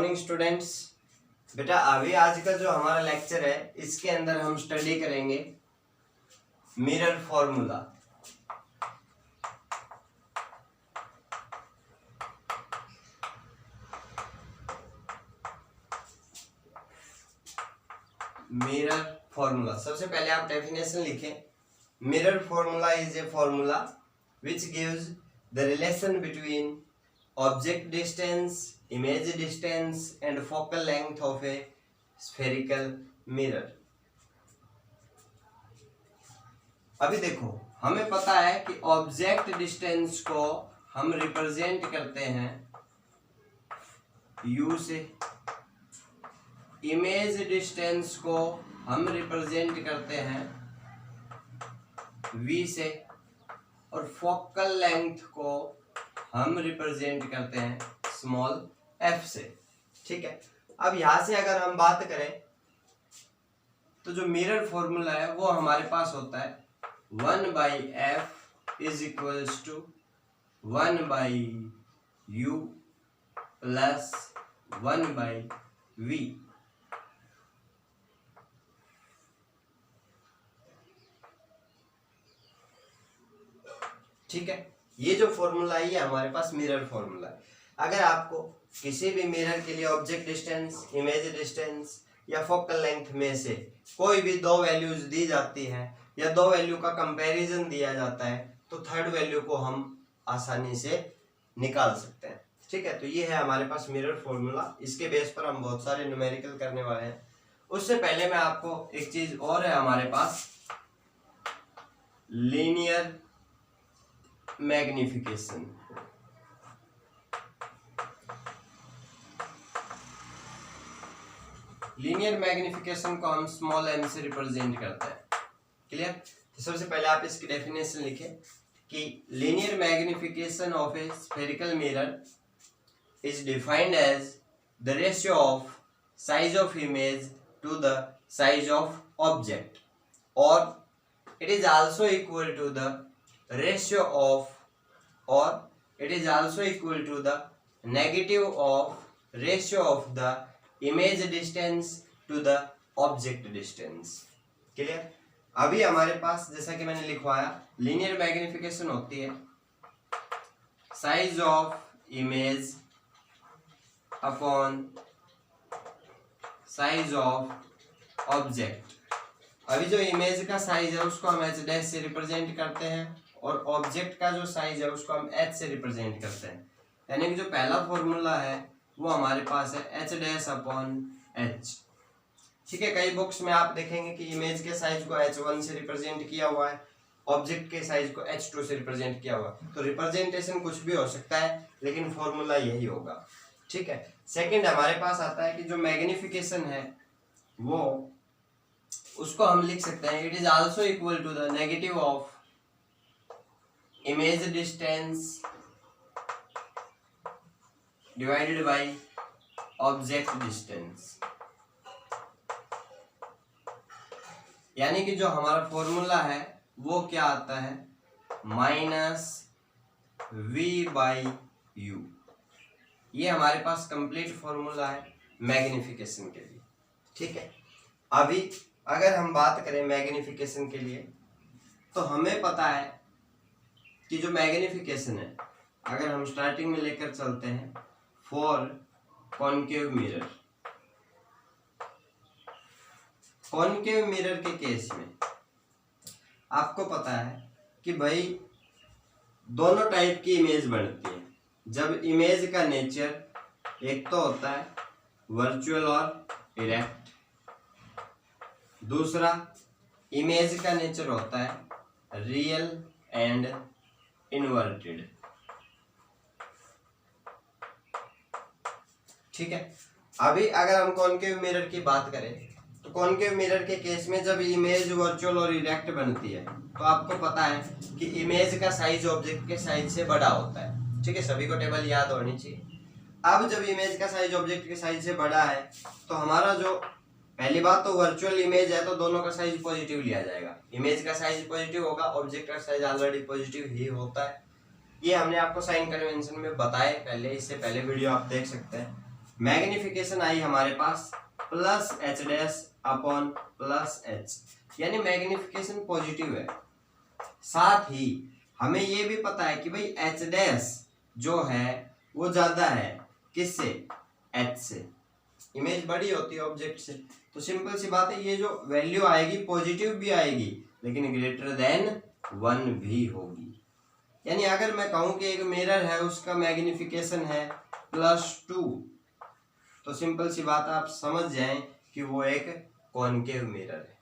Morning students. बेटा अभी आज का जो हमारा लेक्चर है इसके अंदर हम स्टडी करेंगे मिरर फॉर्मूला। मिरर फॉर्मूला, सबसे पहले आप डेफिनेशन लिखें। Mirror formula is a formula which gives the relation between object distance, image distance and focal length of a spherical mirror। अभी देखो, हमें पता है कि ऑब्जेक्ट डिस्टेंस को हम रिप्रेजेंट करते हैं U से, इमेज डिस्टेंस को हम रिप्रेजेंट करते हैं V से, और फोकल लेंथ को हम रिप्रेजेंट करते हैं स्मॉल f से। ठीक है, अब यहां से अगर हम बात करें तो जो मिरर फॉर्मूला है वो हमारे पास होता है 1/f is equals to 1/u plus 1/v। ठीक है, ये जो फॉर्मूला है ये हमारे पास मिरर फॉर्मूला है। अगर आपको किसी भी मिरर के लिए ऑब्जेक्ट डिस्टेंस, इमेज डिस्टेंस या फोकल लेंथ में से कोई भी दो वैल्यूज दी जाती है या दो वैल्यू का कंपैरिजन दिया जाता है तो थर्ड वैल्यू को हम आसानी से निकाल सकते हैं। ठीक है, तो ये है हमारे पास मिरर फॉर्मूला। इसके बेस पर हम बहुत सारे न्यूमेरिकल करने वाले हैं। उससे पहले मैं आपको एक चीज और है हमारे पास, लीनियर मैग्निफिकेशन। लीनियर मैग्निफिकेशन को हम स्मॉल m से रिप्रेजेंट करते हैं। क्लियर? तो सबसे पहले आप इसकी डेफिनेशन लिखें कि linear magnification of a spherical mirror is defined as the ratio of size of image to the size of object, और it is also equal to the ratio of, or it is also equal to the negative of ratio of the image distance to the object distance। Clear? अभी हमारे पास जैसा कि मैंने लिखवाया, linear magnification होती है size of image upon size of object. अभी जो इमेज का साइज है उसको हम h डैश से रिप्रेजेंट करते हैं और ऑब्जेक्ट का जो साइज है उसको हम h से रिप्रेजेंट करते हैं। यानी कि जो पहला फॉर्मूला है वो हमारे पास है h डैश अपॉन h। ठीक है, कई बुक्स में आप देखेंगे कि इमेज के साइज को h1 से रिप्रेजेंट किया हुआ है, ऑब्जेक्ट के साइज को h2 से रिप्रेजेंट किया हुआ है। तो रिप्रेजेंटेशन कुछ भी हो सकता है लेकिन फॉर्मूला यही होगा। ठीक है, सेकेंड हमारे पास आता है कि जो मैग्निफिकेशन है वो उसको हम लिख सकते हैं it is also equal to the negative of image distance divided by object distance. यानी कि जो हमारा फॉर्मूला है वो क्या आता है, माइनस v/u। ये हमारे पास कंप्लीट फॉर्मूला है मैग्निफिकेशन के लिए। ठीक है, अभी अगर हम बात करें मैग्निफिकेशन के लिए तो हमें पता है कि जो मैग्निफिकेशन है, अगर हम स्टार्टिंग में लेकर चलते हैं for concave mirror, concave mirror के केस में आपको पता है कि भाई दोनों टाइप की इमेज बनती है। जब इमेज का नेचर एक तो होता है वर्चुअल और इरेक्ट, दूसरा इमेज का नेचर होता है रियल एंड इन्वर्टेड। ठीक है, अभी अगर हम कॉनकेव मिरर की बात करें तो कॉनकेव मिरर के केस में जब इमेज वर्चुअल और इरेक्ट बनती है तो आपको पता है कि इमेज का साइज ऑब्जेक्ट के साइज से बड़ा होता है। ठीक है, सभी को टेबल याद होनी चाहिए। अब जब इमेज का साइज ऑब्जेक्ट के साइज से बड़ा है तो हमारा जो पहली बात तो वर्चुअल इमेज है तो दोनों का साइज पॉजिटिव लिया जाएगा। इमेज का साइज पॉजिटिव होगा, ऑब्जेक्ट का साइज ऑलरेडी पॉजिटिव ही होता है। ये हमने आपको साइन कन्वेंशन में बताए पहले, इससे पहले वीडियो आप देख सकते हैं। मैग्निफिकेशन आई हमारे पास plus H dash upon plus H, यानी मैग्निफिकेशन पॉजिटिव है। साथ ही हमें ये भी पता है कि भाई एच डैश जो है वो ज्यादा है किससे, एच से। इमेज बड़ी होती है ऑब्जेक्ट से, तो सिंपल सी बात है ये जो वैल्यू आएगी पॉजिटिव भी आएगी लेकिन ग्रेटर देन 1 भी होगी। यानी अगर मैं कहूं कि एक मिरर है उसका मैग्निफिकेशन है +2, तो सिंपल सी बात आप समझ जाएं कि वो एक कॉनकेव मिरर है।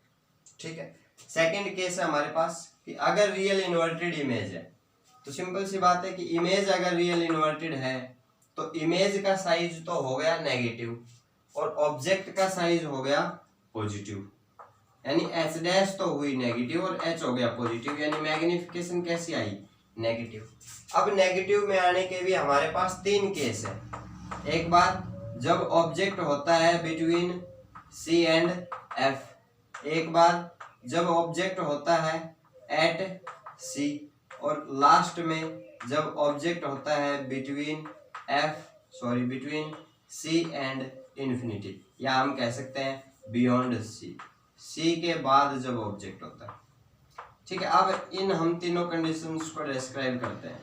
ठीक है। सेकंड केस है हमारे पास कि अगर रियल इन्वर्टेड इमेज है, तो सिंपल सी बात है कि इमेज अगर रियल इन्वर्टेड है तो इमेज का साइज तो हो गया नेगेटिव और ऑब्जेक्ट का साइज हो गया पॉजिटिव, यानी एच डैश तो हुई नेगेटिव और एच हो गया पॉजिटिव, यानी मैग्निफिकेशन कैसी आई, नेगेटिव। अब नेगेटिव में आने के भी हमारे पास 3 केस है। एक बार जब ऑब्जेक्ट होता है बिटवीन सी एंड एफ, एक बार जब ऑब्जेक्ट होता है एट सी, और लास्ट में जब ऑब्जेक्ट होता है बिटवीन सी एंड इन्फिनिटी, या हम कह सकते हैं बियॉन्ड सी, सी के बाद जब ऑब्जेक्ट होता है। ठीक है। अब इन हम तीनों कंडीशंस को डिस्क्राइब करते हैं।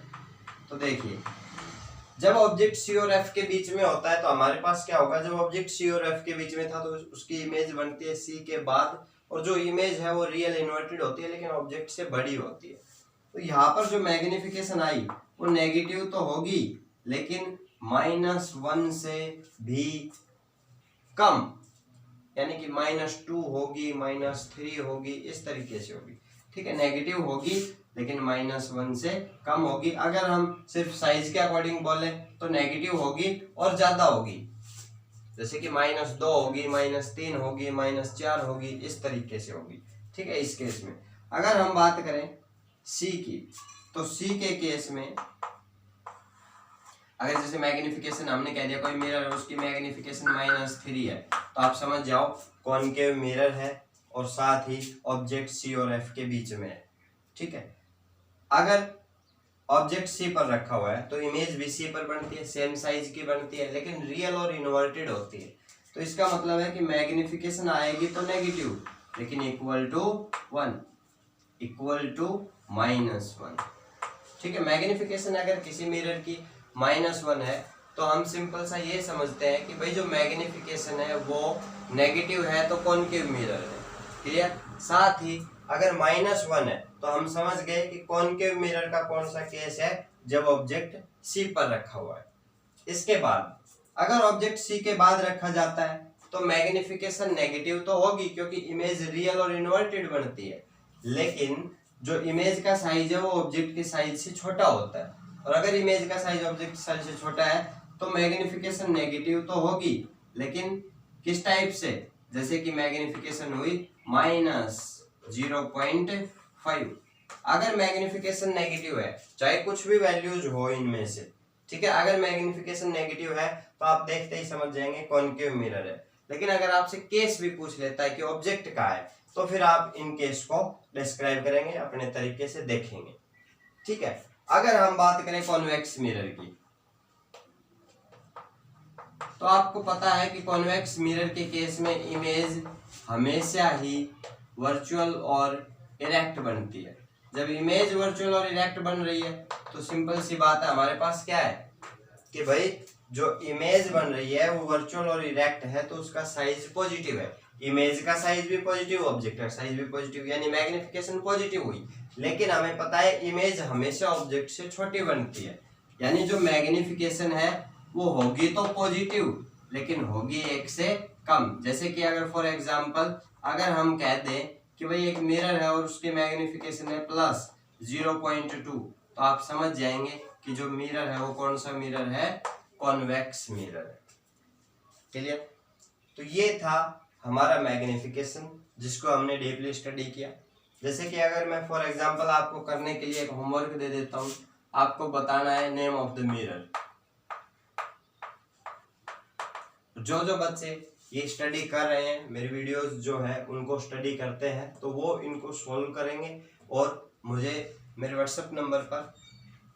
तो देखिए, जब ऑब्जेक्ट सी और एफ के बीच में होता है तो हमारे पास क्या होगा, जब ऑब्जेक्ट सी और एफ के बीच में था तो उसकी इमेज बनती है सी के बाद, और जो इमेज है वो रियल इन्वर्टेड होती है लेकिन ऑब्जेक्ट से बड़ी होती है। तो यहाँ पर जो मैग्निफिकेशन आई वो नेगेटिव तो होगी लेकिन -1 से भी कम, यानी कि -2 होगी, -3 होगी, इस तरीके से होगी। ठीक है। नेगेटिव होगी लेकिन -1 से कम होगी। अगर हम सिर्फ साइज के अकॉर्डिंग बोले तो नेगेटिव होगी और ज्यादा होगी, जैसे कि -2 होगी, -3 होगी, -4 होगी, इस तरीके से होगी। ठीक है। इस केस में अगर हम बात करें सी की, तो सी के केस में अगर जैसे मैग्निफिकेशन हमने कह दिया कोई मिरर है उसकी मैग्निफिकेशन -3 है, तो आप समझ जाओ कॉनकेव मिरर है और साथ ही ऑब्जेक्ट सी और एफ के बीच में है। ठीक है। अगर ऑब्जेक्ट सी पर रखा हुआ है तो इमेज भी सी पर बनती है, सेम साइज की बनती है, लेकिन रियल और इन्वर्टेड होती है। तो इसका मतलब है कि मैग्निफिकेशन आएगी तो नेगेटिव लेकिन इक्वल टू -1। ठीक है। मैग्निफिकेशन अगर किसी मिरर की -1 है तो हम सिंपल सा ये समझते हैं कि भाई जो मैग्निफिकेशन है वो नेगेटिव है तो कॉनकेव मिरर है। क्लियर। साथ ही अगर -1 है तो हम समझ गए कि कॉनकेव मिरर का कौन सा केस है, जब ऑब्जेक्ट सी पर रखा हुआ है। इसके बाद अगर ऑब्जेक्ट सी के बाद रखा जाता है तो मैग्निफिकेशन नेगेटिव तो होगी क्योंकि इमेज रियल और इन्वर्टेड बनती है, लेकिन जो इमेज का साइज है वो ऑब्जेक्ट के साइज से छोटा होता है, और अगर इमेज का साइज ऑब्जेक्ट साइज से छोटा है तो मैग्निफिकेशन नेगेटिव तो होगी लेकिन किस टाइप से, जैसे कि मैग्निफिकेशन हुई -0.5। अगर मैग्निफिकेशन नेगेटिव है चाहे कुछ भी वैल्यूज हो इनमें से, ठीक है, अगर मैग्निफिकेशन नेगेटिव है तो आप देखते ही समझ जाएंगे कॉनकेव मिरर है। लेकिन अगर आपसे केस भी पूछ लेता है कि ऑब्जेक्ट का है तो फिर आप इन केस को डिस्क्राइब करेंगे, अपने तरीके से देखेंगे। ठीक है। अगर हम बात करें कॉन्वेक्स मिरर की, तो आपको पता है कि कॉन्वेक्स मिरर के केस में इमेज हमेशा ही वर्चुअल और इरेक्ट बनती है। जब इमेज वर्चुअल और इरेक्ट बन रही है तो सिंपल सी बात है हमारे पास क्या है कि भाई जो इमेज बन रही है वो वर्चुअल और इरेक्ट है तो उसका साइज पॉजिटिव है। इमेज का साइज भी पॉजिटिव, ऑब्जेक्ट का साइज भी पॉजिटिव, यानी मैग्निफिकेशन पॉजिटिव हुई। लेकिन हमें पता है इमेज हमेशा ऑब्जेक्ट से छोटी बनती है, यानी जो मैग्निफिकेशन है वो होगी तो पॉजिटिव लेकिन होगी 1 से कम। जैसे कि अगर फॉर एग्जांपल अगर हम कह दें कि भाई एक मिरर है और उसकी मैग्निफिकेशन है +0.2, तो आप समझ जाएंगे कि जो मिरर है वो कौन सा मिरर है, कॉन्वेक्स मिरर है। क्लियर। तो ये था हमारा मैग्निफिकेशन जिसको हमने डीपली स्टडी किया। जैसे कि अगर मैं फॉर एग्जांपल आपको करने के लिए एक होमवर्क दे देता हूं, आपको बताना है नेम ऑफ द मिरर। जो बच्चे ये स्टडी कर रहे हैं, मेरी वीडियोस जो है उनको स्टडी करते हैं तो वो इनको सॉल्व करेंगे और मुझे मेरे व्हाट्सएप नंबर पर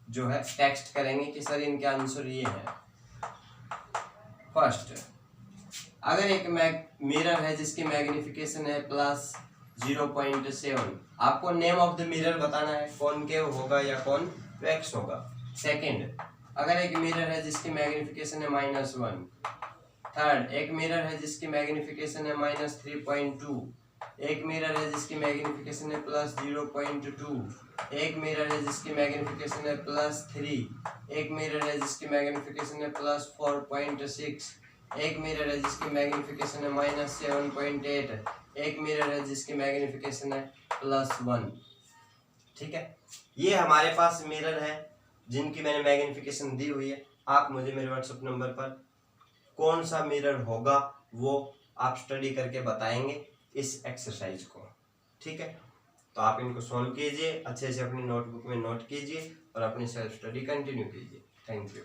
जो है टेक्स्ट करेंगे कि सर इनके आंसर ये है। फर्स्ट, अगर एक मिरर है जिसकी मैग्निफिकेशन है +0.7, आपको नेम ऑफ द मिरर बताना है, कॉनकेव होगा या कॉन्वेक्स होगा। सेकंड, अगर एक मिरर है जिसकी मैग्निफिकेशन है -1। थर्ड, एक मिरर है जिसकी मैग्निफिकेशन है -3.2। एक मिरर है जिसकी मैग्निफिकेशन है +0.2। एक मिरर है जिसकी मैग्निफिकेशन है +3। एक मिरर है जिसकी मैग्निफिकेशन है +4.6। एक मिरर है जिसकी मैग्निफिकेशन है -7.8। एक मिरर है जिसकी मैग्निफिकेशन है +1। ठीक है, ये हमारे पास मिरर है जिनकी मैंने मैग्निफिकेशन दी हुई है। आप मुझे मेरे व्हाट्सएप नंबर पर कौन सा मिरर होगा वो आप स्टडी करके बताएंगे इस एक्सरसाइज को। ठीक है, तो आप इनको सॉल्व कीजिए, अच्छे से अपनी नोटबुक में नोट कीजिए और अपनी सेल्फ स्टडी कंटिन्यू कीजिए। Thank you.